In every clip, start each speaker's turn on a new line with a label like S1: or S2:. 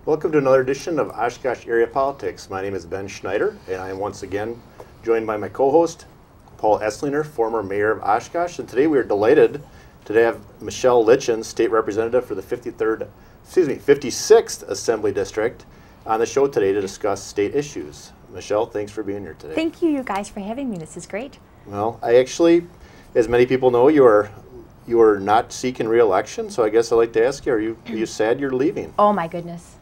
S1: Welcome to another edition of Oshkosh Area Politics. My name is Ben Schneider, and I am once again joined by my co-host, Paul Esslinger, former mayor of Oshkosh. And today we are delighted to have Michelle Litjens, state representative for the 56th Assembly District, on the show today to discuss state issues. Michelle, thanks for being here today.
S2: Thank you guys for having me. This is great.
S1: Well, I actually, as many people know, you are not seeking re-election, so I guess I'd like to ask you, are you sad you're leaving?
S2: Oh my goodness.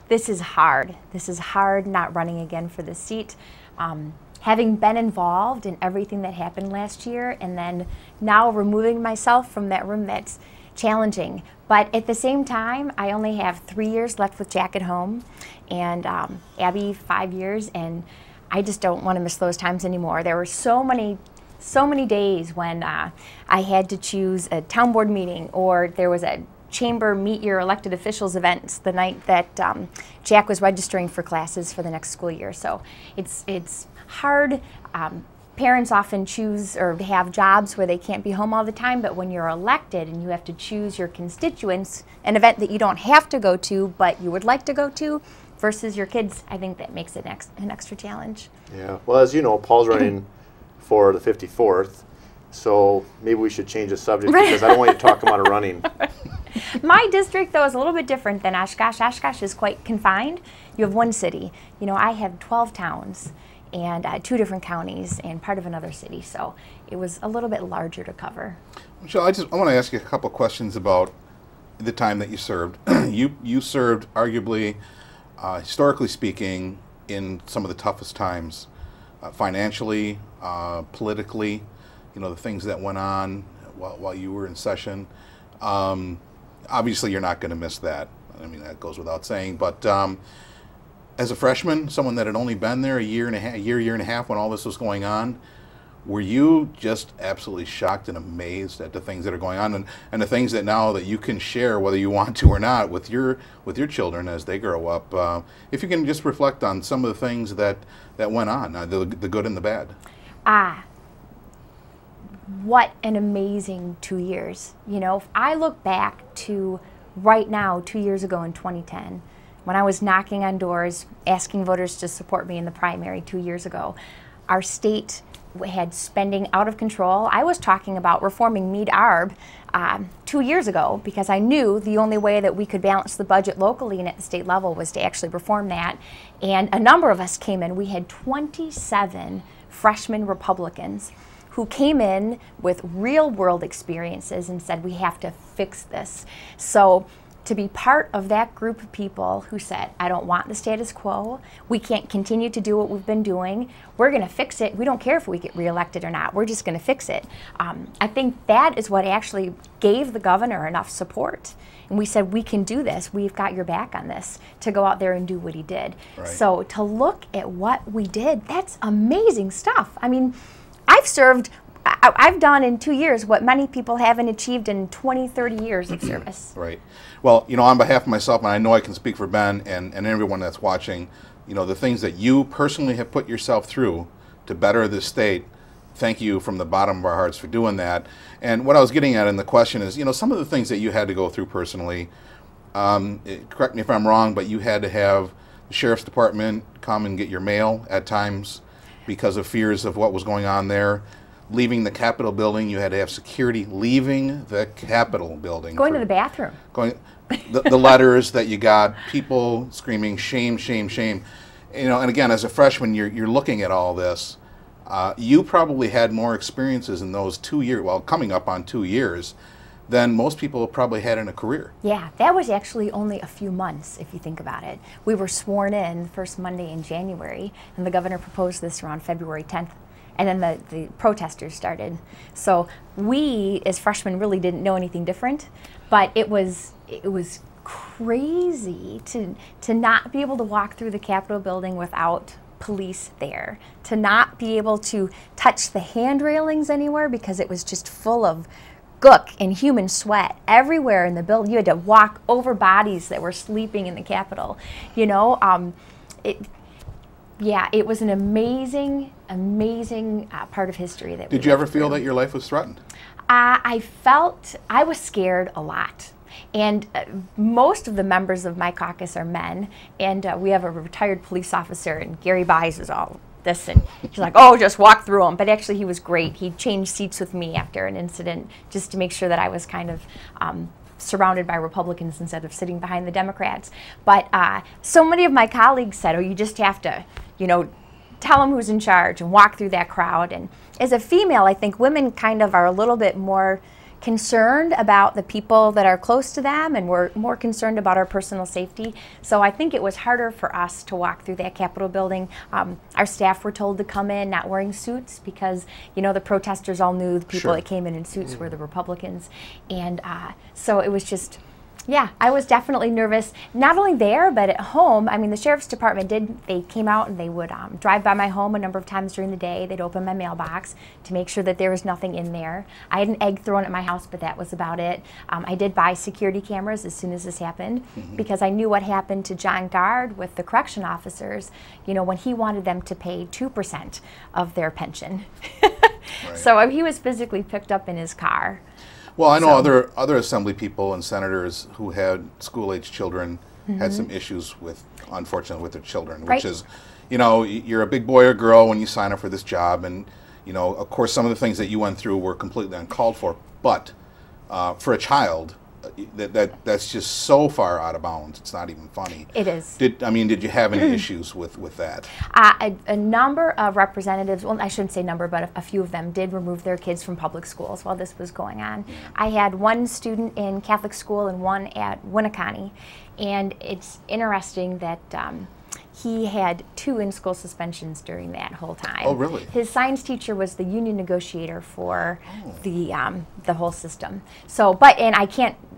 S2: This is hard. This is hard not running again for this seat. Having been involved in everything that happened last year and then now removing myself from that room, that's challenging. But at the same time, I only have 3 years left with Jack at home and Abby 5 years, and I just don't want to miss those times anymore. There were so many days when I had to choose a town board meeting, or there was a chamber meet your elected officials event the night that Jack was registering for classes for the next school year. So it's hard. Parents often choose or have jobs where they can't be home all the time, but when you're elected and you have to choose your constituents, an event that you don't have to go to but you would like to go to, versus your kids, I think that makes it an extra challenge.
S1: Yeah, well, as you know, Paul's running for the 54th, so maybe we should change the subject because I don't want you to talk him out of running.
S2: My district, though, is a little bit different than Oshkosh. Oshkosh is quite confined. You have one city. You know, I have 12 towns and 2 different counties and part of another city, so it was a little bit larger to cover.
S3: Michelle, I want to ask you a couple questions about the time that you served. You served, arguably, historically speaking, in some of the toughest times, financially, politically, you know, the things that went on while you were in session. Obviously, you're not going to miss that. I mean, that goes without saying. But as a freshman, someone that had only been there a year and a half when all this was going on, were you just absolutely shocked and amazed at the things that are going on and the things that now that you can share, whether you want to or not, with your children as they grow up? If you can just reflect on some of the things that went on, the good and the bad.
S2: What an amazing 2 years. You know, if I look back to right now, 2 years ago in 2010, when I was knocking on doors, asking voters to support me in the primary 2 years ago, our state had spending out of control. I was talking about reforming Meade-Arb 2 years ago because I knew the only way that we could balance the budget locally and at the state level was to actually reform that. And a number of us came in. We had 27 freshman Republicans who came in with real world experiences and said, we have to fix this. So to be part of that group of people who said, I don't want the status quo, we can't continue to do what we've been doing, we're gonna fix it, we don't care if we get reelected or not, we're just gonna fix it. I think that is what actually gave the governor enough support. And we said, we can do this, we've got your back on this, to go out there and do what he did.
S3: Right.
S2: So to look at what we did, that's amazing stuff. I mean, I've done in 2 years what many people haven't achieved in 20, 30 years of service.
S3: Right. Well, you know, on behalf of myself, and I know I can speak for Ben and everyone that's watching, you know, the things that you personally have put yourself through to better this state, thank you from the bottom of our hearts for doing that. And what I was getting at in the question is, you know, some of the things that you had to go through personally, correct me if I'm wrong, but you had to have the sheriff's department come and get your mail at times because of fears of what was going on there. Leaving the Capitol building, you had to have security leaving the Capitol building.
S2: Going to the bathroom.
S3: The letters that you got, people screaming, shame, shame, shame. You know, and again, as a freshman, you're looking at all this. You probably had more experiences in those 2 years, well, coming up on 2 years, than most people probably had in a career. Yeah,
S2: that was actually only a few months, if you think about it. We were sworn in the first Monday in January, and the governor proposed this around February 10th. And then the protesters started. So we, as freshmen, really didn't know anything different. But it was crazy to not be able to walk through the Capitol building without police there, to not be able to touch the hand railings anywhere because it was just full of gook and human sweat everywhere in the building. You had to walk over bodies that were sleeping in the Capitol. You know, yeah, it was an amazing part of history. That
S3: Did you ever feel that your life was threatened?
S2: I was scared a lot. And most of the members of my caucus are men, and we have a retired police officer, and Gary Buys is all this, and he's like, oh, just walk through them. But actually he was great. He changed seats with me after an incident just to make sure that I was kind of surrounded by Republicans instead of sitting behind the Democrats. But so many of my colleagues said, oh, you just have to, you know, tell them who's in charge and walk through that crowd. And as a female, I think women kind of are a little bit more concerned about the people that are close to them, and we're more concerned about our personal safety. So I think it was harder for us to walk through that Capitol building. Our staff were told to come in not wearing suits because, you know, the protesters all knew the people that came in suits were the Republicans. And so it was just, yeah, I was definitely nervous, not only there, but at home. I mean, the Sheriff's Department they came out and they would drive by my home a number of times during the day. They'd open my mailbox to make sure that there was nothing in there. I had an egg thrown at my house, but that was about it. I did buy security cameras as soon as this happened because I knew what happened to John Gard with the correction officers, you know, when he wanted them to pay 2% of their pension. So he was physically picked up in his car.
S3: Well, I know other assembly people and senators who had school-age children had some issues with, unfortunately, with their children, which is, you know, you're a big boy or girl when you sign up for this job, and, you know, of course, some of the things that you went through were completely uncalled for, but for a child, that's just so far out of bounds. It's not even funny.
S2: It is.
S3: Did you have any issues with that?
S2: A number of representatives, well, I shouldn't say number, but a few of them did remove their kids from public schools while this was going on. I had one student in Catholic school and one at Winnebago, and it's interesting that he had 2 in-school suspensions during that whole time.
S3: Oh, really?
S2: His science teacher was the union negotiator for the whole system. So, and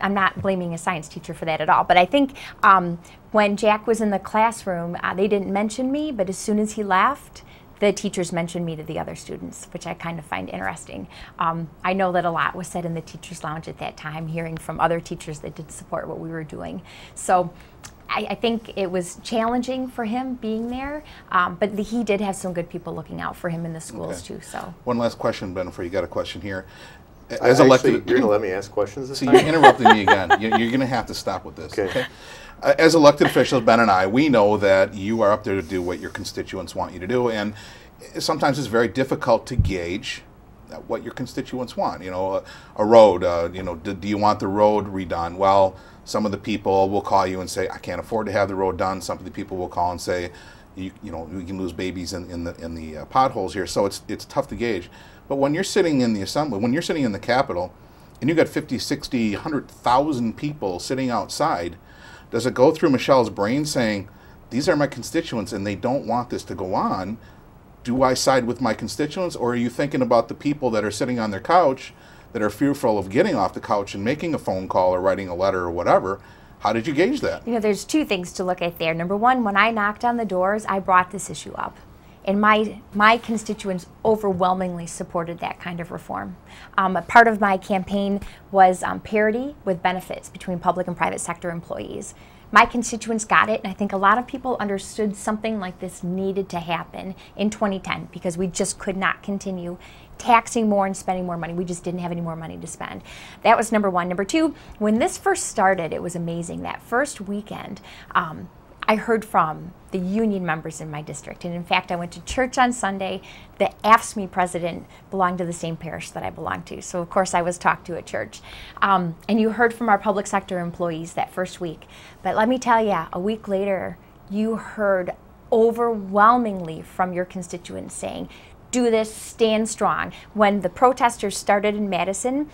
S2: I'm not blaming a science teacher for that at all, but I think when Jack was in the classroom, they didn't mention me, but as soon as he left, the teachers mentioned me to the other students, which I kind of find interesting. I know that a lot was said in the teachers' lounge at that time, hearing from other teachers that did support what we were doing. So I think it was challenging for him being there, but he did have some good people looking out for him in the schools too. So
S3: one last question, Ben, before you got a question here.
S1: As elected, you're going to let me ask questions this time?
S3: You're interrupting me again. You're going to have to stop with this. Okay. As elected officials, Ben and I, we know that you are up there to do what your constituents want you to do, and sometimes it's very difficult to gauge what your constituents want. You know, a road, you know, do you want the road redone? Well, some of the people will call you and say, I can't afford to have the road done. Some of the people will call and say, you know, we can lose babies in the potholes here. So it's tough to gauge. But when you're sitting in the assembly, when you're sitting in the Capitol, and you've got 50, 60, 100,000 people sitting outside, does it go through Michelle's brain saying, these are my constituents and they don't want this to go on? Do I side with my constituents, or are you thinking about the people that are sitting on their couch that are fearful of getting off the couch and making a phone call or writing a letter or whatever? How did you gauge that? You
S2: know, there's 2 things to look at there. Number one, when I knocked on the doors, I brought this issue up. And my constituents overwhelmingly supported that kind of reform. A part of my campaign was parity with benefits between public and private sector employees. My constituents got it, and I think a lot of people understood something like this needed to happen in 2010 because we just could not continue taxing more and spending more money. We just didn't have any more money to spend. That was number one. Number two, when this first started, it was amazing. That first weekend, I heard from the union members in my district. And in fact, I went to church on Sunday. The AFSCME president belonged to the same parish that I belonged to. So of course I was talked to at church. And you heard from our public sector employees that first week. But let me tell you, a week later, you heard overwhelmingly from your constituents saying, do this, stand strong. When the protesters started in Madison,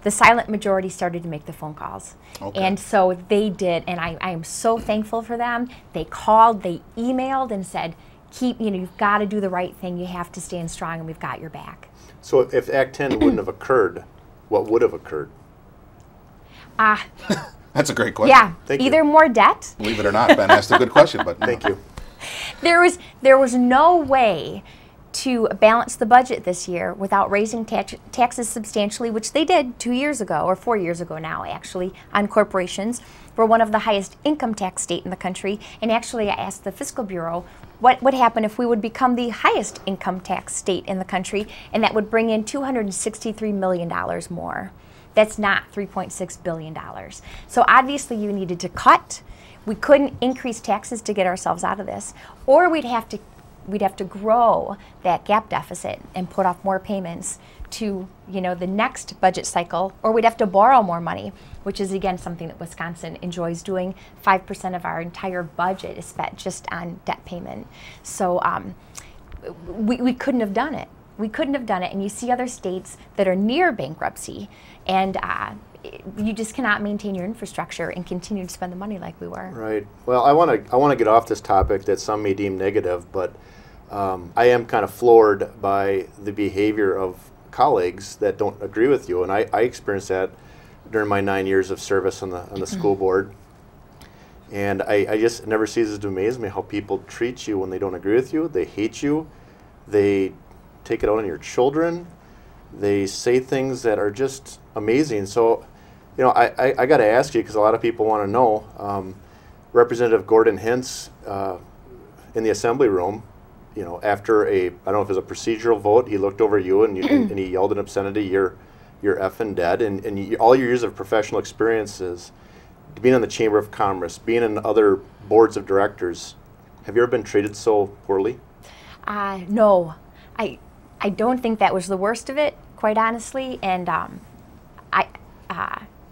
S2: the silent majority started to make the phone calls. Okay. And so they did, and I am so thankful for them. They called, they emailed and said, you've got to do the right thing, you have to stand strong, and we've got your back.
S1: So if Act 10 wouldn't have occurred, what would have occurred?
S3: That's a great question.
S2: Yeah, either more debt.
S3: Believe it or not, Ben asked a good question, but
S1: Thank you.
S2: There was no way to balance the budget this year without raising taxes substantially, which they did 2 years ago, or 4 years ago now actually, on corporations. We're one of the highest income tax state in the country, and actually I asked the Fiscal Bureau what would happen if we would become the highest income tax state in the country, and that would bring in $263 million more. That's not $3.6 billion. So obviously you needed to cut. We couldn't increase taxes to get ourselves out of this, or we'd have to grow that gap deficit and put off more payments to, you know, the next budget cycle, or we'd have to borrow more money, which is again something that Wisconsin enjoys doing. 5% of our entire budget is spent just on debt payment. So we couldn't have done it. We couldn't have done it. And you see other states that are near bankruptcy, and you just cannot maintain your infrastructure and continue to spend the money like we were.
S1: Right. Well, I want to get off this topic that some may deem negative, but I am kind of floored by the behavior of colleagues that don't agree with you, and I experienced that during my 9 years of service on the school board. And I just it never ceases to amaze me how people treat you when they don't agree with you. They hate you. They take it out on your children. They say things that are just amazing. So, you know, I got to ask you, because a lot of people want to know. Representative Gordon Hintz in the assembly room, you know, after I don't know if it was a procedural vote, he looked over you and, and he yelled in obscenity, "You're effing dead." And all your years of professional experiences, being in the Chamber of Commerce, being in other boards of directors, have you ever been treated so poorly?
S2: No, I don't think that was the worst of it, quite honestly. And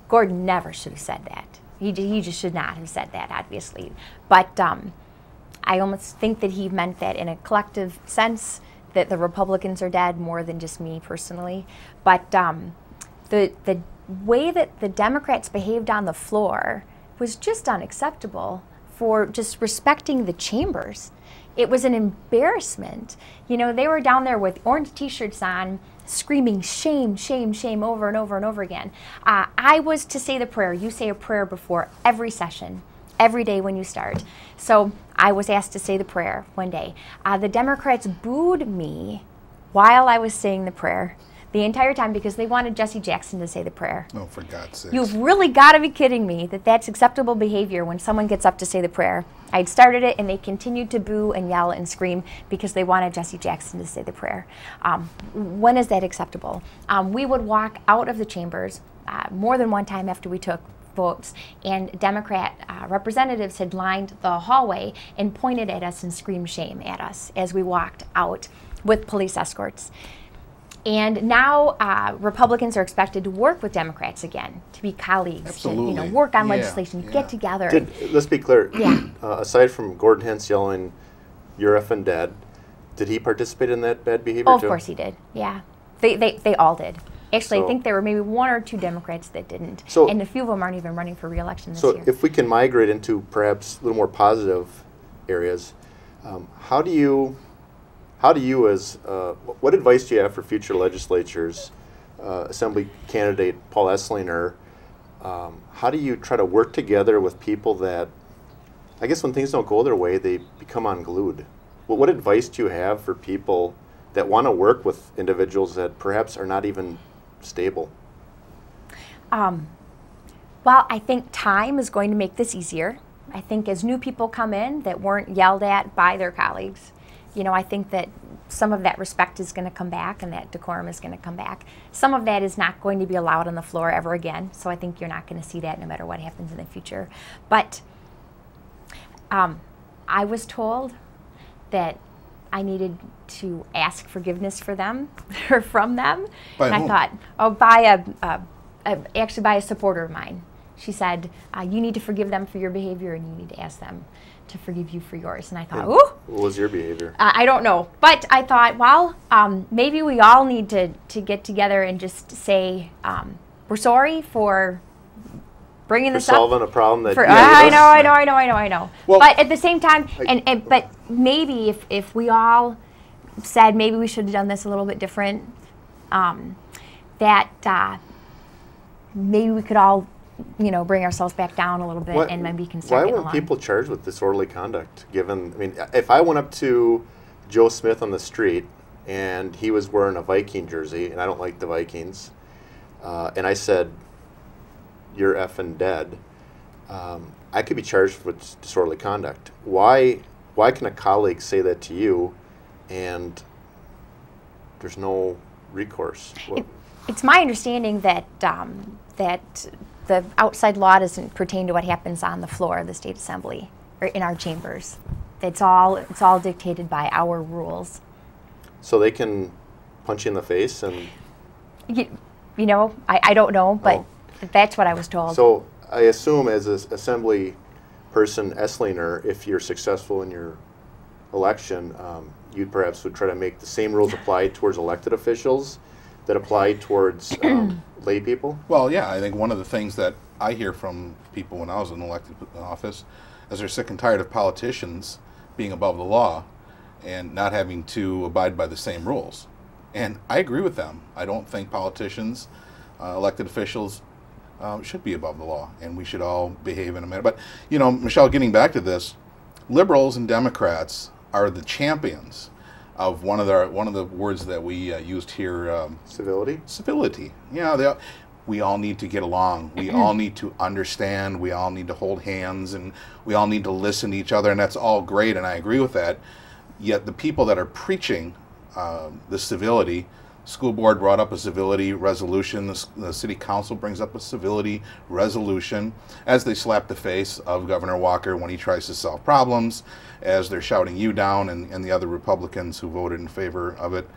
S2: Gordon never should have said that. He just should not have said that, obviously. But I almost think that he meant that in a collective sense, that the Republicans are dead more than just me personally. But the way that the Democrats behaved on the floor was just unacceptable for just respecting the chambers. It was an embarrassment. You know, they were down there with orange t-shirts on, screaming shame, shame, shame over and over and over again. I was to say the prayer. You say a prayer before every session, every day when you start. So I was asked to say the prayer one day. The Democrats booed me while I was saying the prayer the entire time because they wanted Jesse Jackson to say the prayer.
S3: Oh, for God's sake.
S2: You've really got to be kidding me that that's acceptable behavior when someone gets up to say the prayer. I'd started it, and they continued to boo and yell and scream because they wanted Jesse Jackson to say the prayer. When is that acceptable? We would walk out of the chambers more than one time after we took votes, and Democrat representatives had lined the hallway and pointed at us and screamed shame at us as we walked out with police escorts. And now Republicans are expected to work with Democrats again, to be colleagues,
S3: Absolutely.
S2: to work on legislation, get together.
S1: Let's be clear.
S2: Yeah.
S1: Aside from Gordon Hintz yelling, "You're effing dead," did he participate in that bad behavior
S2: Oh,
S1: too?
S2: of course he did. Yeah, they all did. Actually,
S1: So-
S2: I think there were maybe one or two Democrats that didn't,
S1: So-
S2: and a few of them aren't even running for re-election this
S1: So
S2: year.
S1: if we can migrate into perhaps a little more positive areas, how do you as, what advice do you have for future legislatures, Assembly candidate Paul Esslinger, how do you try to work together with people that, I guess when things don't go their way, they become unglued? What advice do you have for people that want to work with individuals that perhaps are not even stable?
S2: Well, I think time is going to make this easier. I think as new people come in that weren't yelled at by their colleagues, you know, I think that some of that respect is going to come back and that decorum is going to come back. Some of that is not going to be allowed on the floor ever again, so I think you're not going to see that no matter what happens in the future. But I was told that I needed to ask forgiveness for them or from them.
S3: By
S2: and
S3: whom?
S2: I thought, oh, actually by a supporter of mine. She said, you need to forgive them for your behavior and you need to ask them to forgive you for yours. And I thought, ooh.
S1: What was your behavior?
S2: I don't know. But I thought, well, maybe we all need to get together and just say, we're sorry for bringing
S1: For
S2: this up.
S1: solving a problem that
S2: I know.
S3: Well-
S2: But at the same time, but maybe if we all said maybe we should have done this a little bit different, that maybe we could all, you know, bring ourselves back down a little bit and maybe can start
S1: Why
S2: getting
S1: weren't
S2: along.
S1: people charged with disorderly conduct? Given, I mean, if I went up to Joe Smith on the street and he was wearing a Viking jersey, and I don't like the Vikings, and I said, "You're effing dead," I could be charged with disorderly conduct. Why can a colleague say that to you, and there's no recourse?
S2: It's my understanding that that the outside law doesn't pertain to what happens on the floor of the state assembly or in our chambers. It's all dictated by our rules.
S1: So they can punch you in the face and...
S2: You know, I don't know, but that's what I was told.
S1: So I assume as an assembly person, Esslinger, if you're successful in your election, you perhaps would try to make the same rules apply towards elected officials that apply towards lay people?
S3: Well, yeah, I think one of the things that I hear from people when I was in elected office is they're sick and tired of politicians being above the law and not having to abide by the same rules. And I agree with them. I don't think politicians, elected officials, should be above the law, and we should all behave in a manner. But, you know, Michelle, getting back to this, liberals and Democrats are the champions of one of the words that we used here.
S1: Civility?
S3: Civility. Yeah, we all need to get along. We all need to understand. We all need to hold hands, and we all need to listen to each other, and that's all great, and I agree with that. Yet the people that are preaching the civility, school board brought up a civility resolution, the city council brings up a civility resolution as they slap the face of Governor Walker when he tries to solve problems, as they're shouting you down and the other Republicans who voted in favor of it.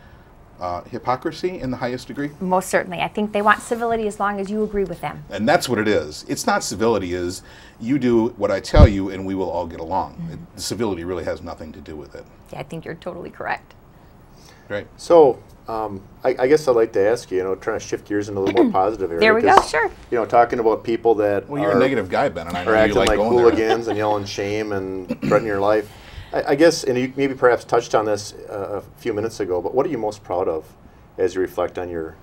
S3: Hypocrisy in the highest degree?
S2: Most certainly. I think they want civility as long as you agree with them.
S3: And that's what it is. It's not civility, is you do what I tell you and we will all get along. The civility really has nothing to do with it.
S2: Yeah, I think you're totally correct.
S3: Right.
S1: So, I guess I'd like to ask you, trying to shift gears into a little more positive area.
S2: There we go, sure.
S1: Talking about people that
S3: you're a negative guy, Ben, and I know
S1: are
S3: you
S1: acting
S3: like
S1: like
S3: going
S1: hooligans and yelling shame and threatening your life. I guess, and you maybe perhaps touched on this a few minutes ago, but what are you most proud of as you reflect on your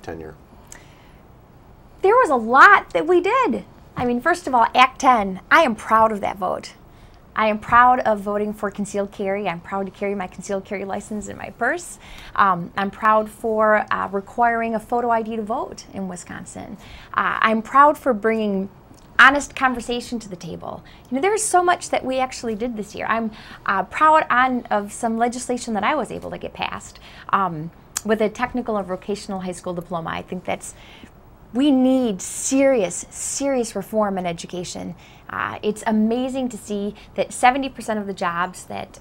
S1: tenure?
S2: There was a lot that we did. I mean, first of all, Act 10, I am proud of that vote. I am proud of voting for concealed carry. I'm proud to carry my concealed carry license in my purse. I'm proud for requiring a photo ID to vote in Wisconsin. I'm proud for bringing honest conversation to the table. There's so much that we actually did this year. I'm proud of some legislation that I was able to get passed with a technical or vocational high school diploma. I think we need serious reform in education. It's amazing to see that 70% of the jobs that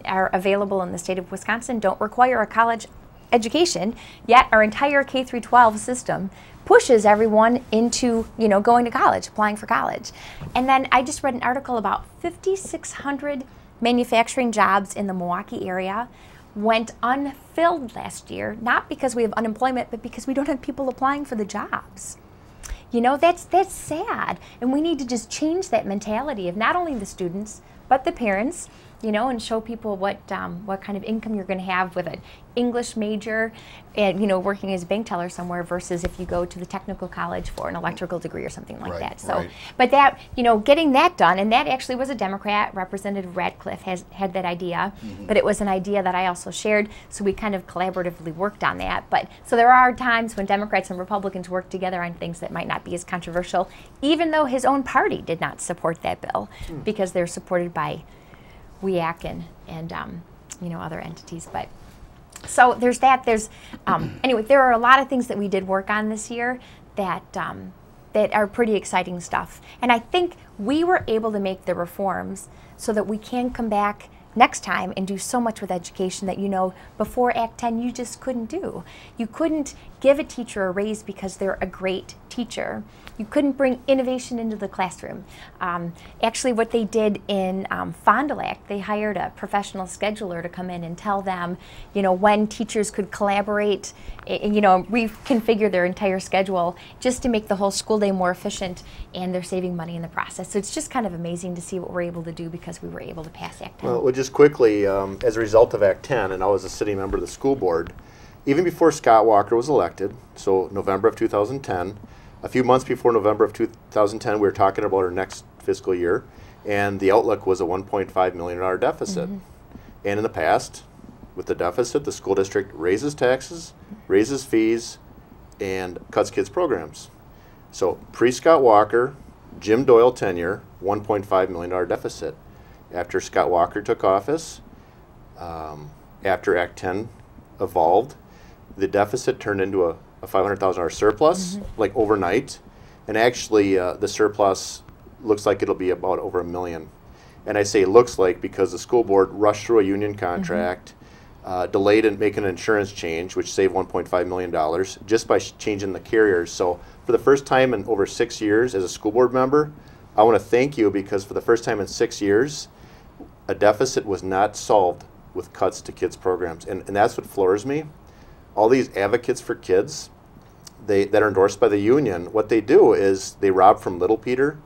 S2: are available in the state of Wisconsin don't require a college education, yet our entire K-12 system pushes everyone into going to college, applying for college. And then I just read an article about 5,600 manufacturing jobs in the Milwaukee area went unfilled last year, not because we have unemployment, but because we don't have people applying for the jobs. That's sad, and we need to just change that mentality of not only the students, but the parents, and show people what kind of income you're going to have with an English major and, working as a bank teller somewhere versus if you go to the technical college for an electrical degree or something like that. So, but that, getting that done, and that actually was a Democrat, Representative Radcliffe had that idea, but it was an idea that I also shared, so we kind of collaboratively worked on that. But so there are times when Democrats and Republicans work together on things that might not be as controversial, even though his own party did not support that bill, because they're supported by WEAC and other entities. But so there's that. There's anyway, there are a lot of things that we did work on this year that are pretty exciting stuff. And I think we were able to make the reforms so that we can come back next time and do so much with education that before Act 10 you just couldn't do. You couldn't give a teacher a raise because they're a great teacher. You couldn't bring innovation into the classroom. Actually, what they did in Fond du Lac, they hired a professional scheduler to come in and tell them, when teachers could collaborate, reconfigure their entire schedule just to make the whole school day more efficient, and they're saving money in the process. So it's just kind of amazing to see what we're able to do because we were able to pass Act 10.
S1: Well, just quickly, as a result of Act 10, and I was a sitting member of the school board, even before Scott Walker was elected, so November of 2010, a few months before November of 2010, we were talking about our next fiscal year, and the outlook was a $1.5 million deficit. And in the past, with the deficit, the school district raises taxes, raises fees, and cuts kids' programs. So pre-Scott Walker, Jim Doyle tenure, $1.5 million deficit. After Scott Walker took office, after Act 10 evolved, the deficit turned into a a $500,000 surplus, like overnight. And actually, the surplus looks like it'll be about over $1 million. And I say looks like because the school board rushed through a union contract, delayed in making an insurance change, which saved $1.5 million just by changing the carriers. So for the first time in over 6 years as a school board member, I want to thank you, because for the first time in 6 years, a deficit was not solved with cuts to kids programs. And that's what floors me. All these advocates for kids that are endorsed by the union, what they do is they rob from Little Peter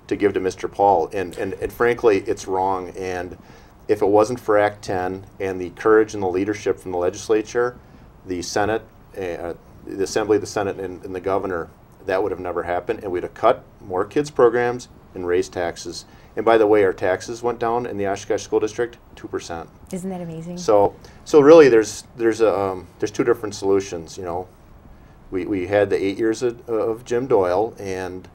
S1: to give to Mr. Paul. And frankly, it's wrong. And if it wasn't for Act 10 and the courage and the leadership from the legislature, the Senate, the Assembly, the Senate, and the governor, that would have never happened. And we'd have cut more kids programs and raised taxes. And by the way, our taxes went down in the Oshkosh School District 2%.
S2: Isn't that amazing?
S1: So really, there's two different solutions. You know, we had the 8 years of Jim Doyle, and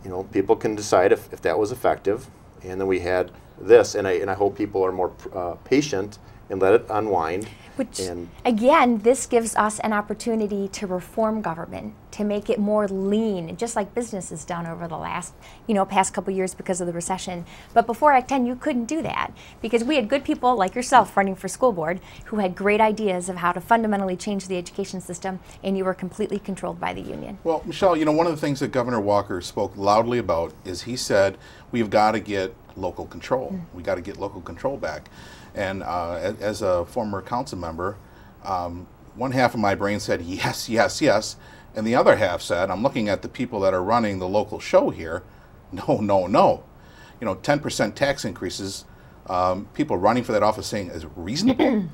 S1: you know, people can decide if that was effective. And then we had this, and I hope people are more patient and let it unwind.
S2: Which, again, this gives us an opportunity to reform government, to make it more lean, just like business has done over the last, past couple years because of the recession. But before Act 10, you couldn't do that, because we had good people like yourself running for school board who had great ideas of how to fundamentally change the education system, and you were completely controlled by the union.
S3: Well, Michelle, one of the things that Governor Walker spoke loudly about is he said, we've got to get local control. We got to get local control back. And as a former council member, one half of my brain said yes, yes, yes, and the other half said, I'm looking at the people that are running the local show here, no, no, no. 10% tax increases, people running for that office saying is reasonable.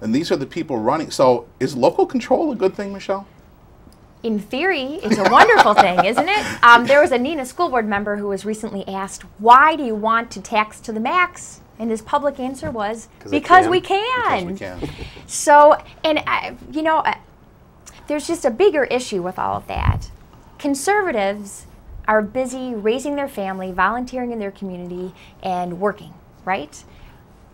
S3: And these are the people running. So is local control a good thing, Michelle?
S2: In theory, it's a wonderful thing, isn't it? There was a Neenah school board member who was recently asked, why do you want to tax to the max? And his public answer was, because we can.
S3: Because we can.
S2: So, and there's just a bigger issue with all of that. Conservatives are busy raising their family, volunteering in their community, and working, right?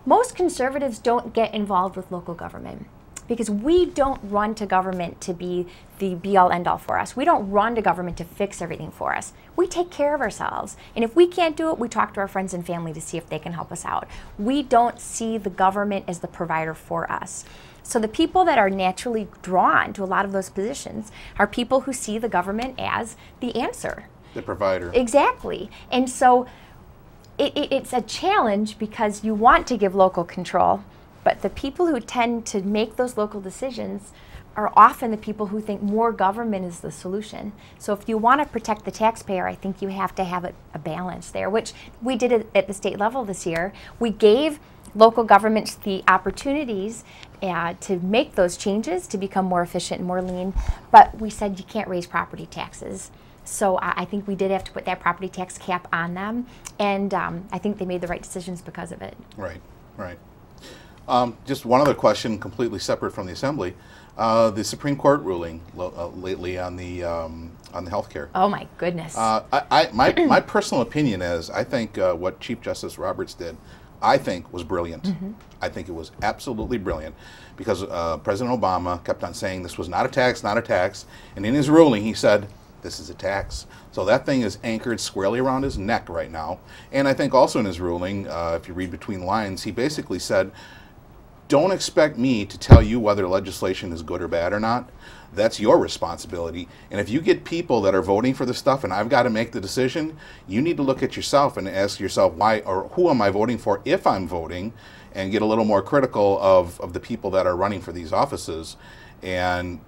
S2: Most conservatives don't get involved with local government, because we don't run to government to be the be-all, end-all for us. We don't run to government to fix everything for us. We take care of ourselves. And if we can't do it, we talk to our friends and family to see if they can help us out. We don't see the government as the provider for us. So the people that are naturally drawn to a lot of those positions are people who see the government as the answer.
S3: The provider.
S2: Exactly. And so it's a challenge, because you want to give local control, but the people who tend to make those local decisions are often the people who think more government is the solution. So if you want to protect the taxpayer, I think you have to have a balance there, which we did at the state level this year. We gave local governments the opportunities to make those changes, to become more efficient and more lean, but we said you can't raise property taxes. So I think we did have to put that property tax cap on them, and I think they made the right decisions because of it.
S3: Right, right. Just one other question, completely separate from the Assembly. The Supreme Court ruling lately on the health care.
S2: Oh my goodness.
S3: My personal opinion is, I think what Chief Justice Roberts did, I think was brilliant. I think it was absolutely brilliant, because President Obama kept on saying this was not a tax, not a tax, and in his ruling he said, this is a tax. So that thing is anchored squarely around his neck right now. And I think also in his ruling, if you read between lines, he basically said, don't expect me to tell you whether legislation is good or bad or not. That's your responsibility. And if you get people that are voting for the stuff and I've got to make the decision, you need to look at yourself and ask yourself why, or who am I voting for if I'm voting, and get a little more critical of the people that are running for these offices. And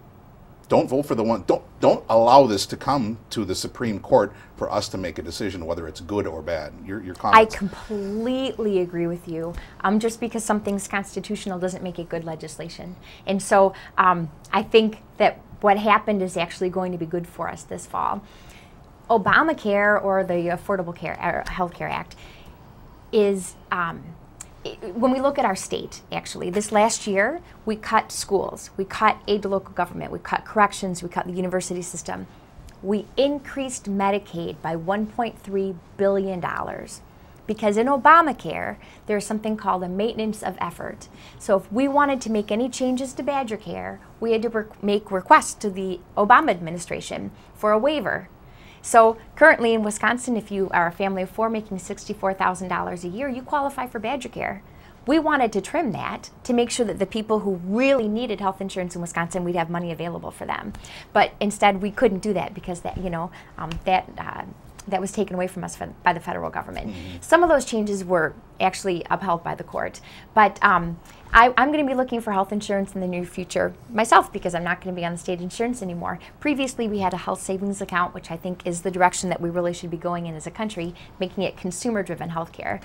S3: don't vote for the one, don't allow this to come to the Supreme Court for us to make a decision whether it's good or bad. Your comments.
S2: I completely agree with you. Just because something's constitutional doesn't make it good legislation. And so I think that what happened is actually going to be good for us this fall. Obamacare, or the Affordable Health Care Act, is when we look at our state, actually, this last year, we cut schools, we cut aid to local government, we cut corrections, we cut the university system. We increased Medicaid by $1.3 billion. Because in Obamacare, there's something called a maintenance of effort. So if we wanted to make any changes to Badger Care, we had to make requests to the Obama administration for a waiver. So currently in Wisconsin, if you are a family of 4 making $64,000 a year, you qualify for Badger Care. We wanted to trim that to make sure that the people who really needed health insurance in Wisconsin, we'd have money available for them. But instead, we couldn't do that because that, that was taken away from us by the federal government. Mm-hmm. Some of those changes were actually upheld by the court. But I'm going to be looking for health insurance in the near future myself because I'm not going to be on the state insurance anymore. Previously, we had a health savings account, which I think is the direction that we really should be going in as a country, making it consumer-driven health care.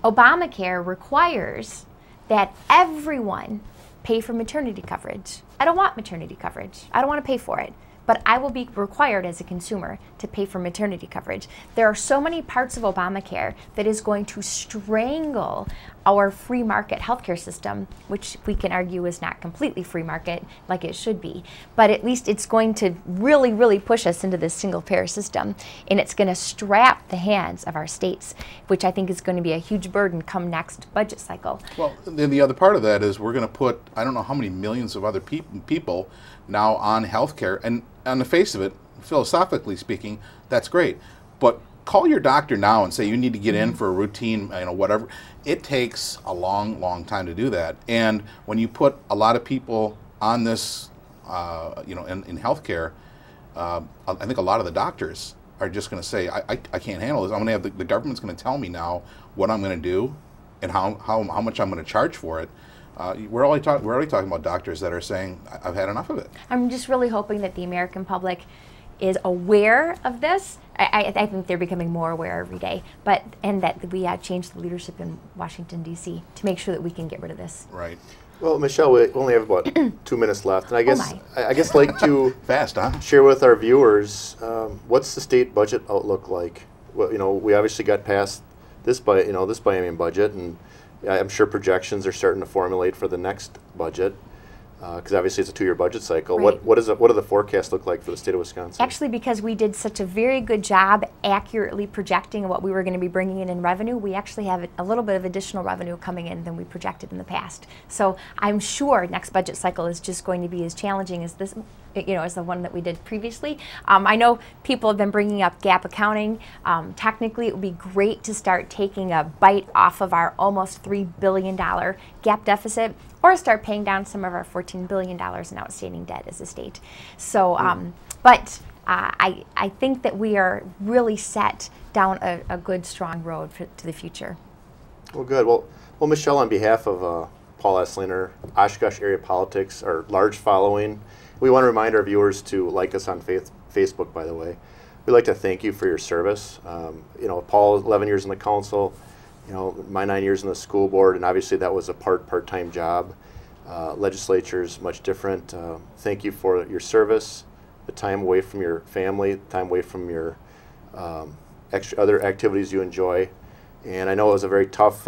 S2: Obamacare requires that everyone pay for maternity coverage. I don't want maternity coverage. I don't want to pay for it. But I will be required as a consumer to pay for maternity coverage. There are so many parts of Obamacare that is going to strangle our free market healthcare system, which we can argue is not completely free market like it should be. But at least it's going to really, really push us into this single payer system. And it's going to strap the hands of our states, which I think is going to be a huge burden come next budget cycle.
S3: Well, then the other part of that is we're going to put, I don't know how many millions of other people now on healthcare, and on the face of it, philosophically speaking, that's great. But call your doctor now and say you need to get in for a routine, whatever. It takes a long, long time to do that. And when you put a lot of people on this, in healthcare, I think a lot of the doctors are just going to say, I can't handle this. I'm going to have the government's going to tell me now what I'm going to do and how much I'm going to charge for it. We're already talking about doctors that are saying, I've had enough of it. I'm
S2: just really hoping that the American public is aware of this. I think they're becoming more aware every day, and that we change the leadership in Washington, D.C. to make sure that we can get rid of this.
S3: Right.
S1: Well, Michelle, we only have about 2 minutes left, and I guess I'd like to
S3: fast, huh?
S1: Share with our viewers what's the state budget outlook like. Well, we obviously got past this biennium budget, and I'm sure projections are starting to formulate for the next budget because obviously it's a 2-year budget cycle.
S2: Right.
S1: What do the forecasts look like for the state of Wisconsin?
S2: Actually, because we did such a very good job accurately projecting what we were going to be bringing in revenue, we actually have a little bit of additional revenue coming in than we projected in the past. So I'm sure next budget cycle is just going to be as challenging as this, as the one that we did previously. I know people have been bringing up gap accounting. Technically, it would be great to start taking a bite off of our almost $3 billion gap deficit, or start paying down some of our $14 billion in outstanding debt as a state. So, I think that we are really set down a good, strong road to the future.
S1: Well, good. Well, Michelle, on behalf of Paul Esslinger, Oshkosh Area Politics, our large following, we want to remind our viewers to like us on Facebook, by the way. We'd like to thank you for your service. Paul, 11 years in the council, my 9 years in the school board, and obviously that was a part-time job. Legislature's much different. Thank you for your service, the time away from your family, the time away from your other activities you enjoy. And I know it was a very tough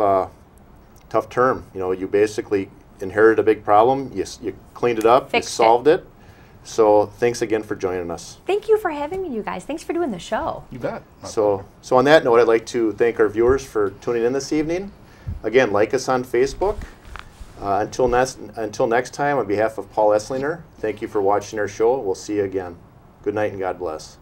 S1: term. You basically inherited a big problem, you cleaned it up, you solved it. So thanks again for joining us.
S2: Thank you for having me, you guys. Thanks for doing the show.
S3: You bet.
S1: So on that note, I'd like to thank our viewers for tuning in this evening. Again, like us on Facebook. Until next time, on behalf of Paul Esslinger, thank you for watching our show. We'll see you again. Good night and God bless.